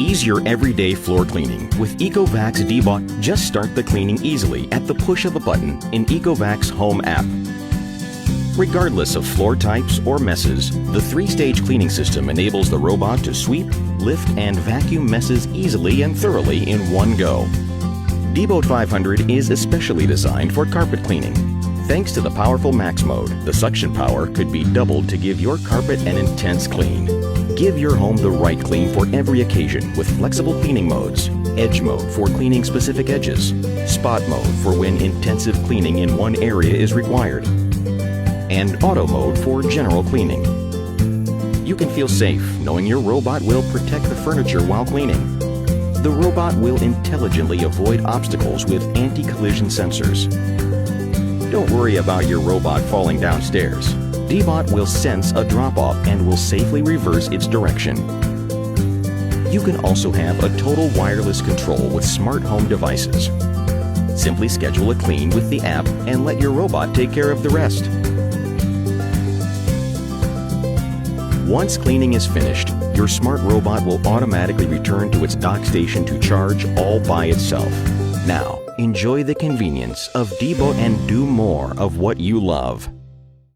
Ease your everyday floor cleaning with Ecovacs DEEBOT. Just start the cleaning easily at the push of a button in Ecovacs Home app. Regardless of floor types or messes, the 3-stage cleaning system enables the robot to sweep, lift, and vacuum messes easily and thoroughly in one go. DEEBOT 500 is especially designed for carpet cleaning. Thanks to the powerful Max mode, the suction power could be doubled to give your carpet an intense clean. Give your home the right clean for every occasion with flexible cleaning modes. Edge mode for cleaning specific edges. Spot mode for when intensive cleaning in one area is required. And auto mode for general cleaning. You can feel safe knowing your robot will protect the furniture while cleaning. The robot will intelligently avoid obstacles with anti-collision sensors. Don't worry about your robot falling downstairs. DEEBOT will sense a drop-off and will safely reverse its direction. You can also have a total wireless control with smart home devices. Simply schedule a clean with the app and let your robot take care of the rest. Once cleaning is finished, your smart robot will automatically return to its dock station to charge all by itself. Now, enjoy the convenience of DEEBOT and do more of what you love.